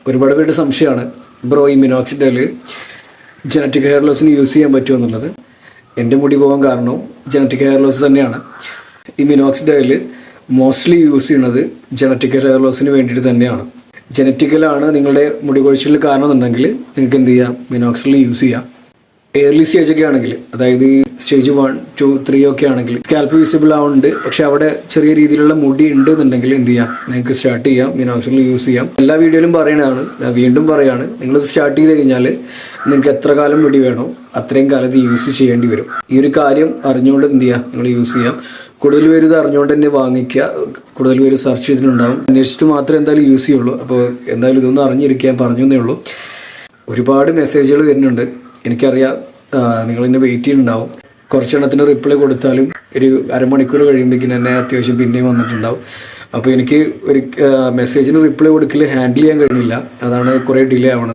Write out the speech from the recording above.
ഒരുപാട് പേരുടെ സംശയമാണ് ബ്രോ ഈ മിനോക്സിഡിൽ ജനറ്റിക് ഹെയർ ലോസിന് യൂസ് ചെയ്യാൻ പറ്റുമോ എന്നുള്ളത്. എൻ്റെ മുടി പോകാൻ കാരണവും ജനറ്റിക് ഹെയർ ലോസ് തന്നെയാണ്. ഈ മിനോക്സിഡിൽ മോസ്റ്റ്ലി യൂസ് ചെയ്യുന്നത് ജനറ്റിക് ഹെയർ ലോസിന് വേണ്ടിയിട്ട് തന്നെയാണ്. ജനറ്റിക്കലാണ് നിങ്ങളുടെ മുടി കൊഴിച്ചിലിൽ കാരണം എന്നുണ്ടെങ്കിൽ നിങ്ങൾക്ക് എന്ത് ചെയ്യാം, മിനോക്സിഡിൽ യൂസ് ചെയ്യാം. എയർലി സ്റ്റേജൊക്കെ ആണെങ്കിൽ, അതായത് സ്റ്റേജ് 1, 2, 3 ഒക്കെ ആണെങ്കിൽ സ്കാൽപ്പ് വിസിബിൾ ആവുന്നുണ്ട്, പക്ഷെ അവിടെ ചെറിയ രീതിയിലുള്ള മുടി ഉണ്ട് എന്നുണ്ടെങ്കിൽ എന്ത് ചെയ്യാം, നിങ്ങൾക്ക് സ്റ്റാർട്ട് ചെയ്യാം, മിനോക്സിഡിൽ യൂസ് ചെയ്യാം. എല്ലാ വീഡിയോയിലും പറയുന്നതാണ്, ഞാൻ വീണ്ടും പറയുകയാണ്, നിങ്ങൾ സ്റ്റാർട്ട് ചെയ്ത് കഴിഞ്ഞാൽ നിങ്ങൾക്ക് എത്ര കാലം മുടി വേണോ അത്രയും കാലത്ത് യൂസ് ചെയ്യേണ്ടി വരും. ഈ ഒരു കാര്യം അറിഞ്ഞുകൊണ്ട് എന്ത് ചെയ്യുക, നിങ്ങൾ യൂസ് ചെയ്യാം. കൂടുതൽ പേര് ഇത് അറിഞ്ഞുകൊണ്ട് തന്നെ വാങ്ങിക്കുക. കൂടുതൽ പേര് സെർച്ച് ചെയ്തിട്ടുണ്ടാവും, അന്വേഷിച്ചിട്ട് മാത്രമേ എന്തായാലും യൂസ് ചെയ്യുള്ളൂ. അപ്പോൾ എന്തായാലും ഇതൊന്നും അറിഞ്ഞിരിക്കാൻ പറഞ്ഞു എന്നേ ഉള്ളൂ. ഒരുപാട് മെസ്സേജുകൾ വരുന്നുണ്ട്, എനിക്കറിയാം, നിങ്ങളെന്നെ വെയിറ്റ് ചെയ്യുന്നുണ്ടാവും. കുറച്ചെണ്ണത്തിന് റിപ്ലൈ കൊടുത്താലും ഒരു അരമണിക്കൂർ കഴിയുമ്പോഴേക്കും എന്നെ അത്യാവശ്യം പിന്നെയും വന്നിട്ടുണ്ടാവും. അപ്പോൾ എനിക്ക് ഒരു മെസ്സേജിന് റിപ്ലൈ കൊടുക്കൽ ഹാൻഡിൽ ചെയ്യാൻ കഴിഞ്ഞില്ല, അതാണ് കുറേ ഡിലേ ആവണത്.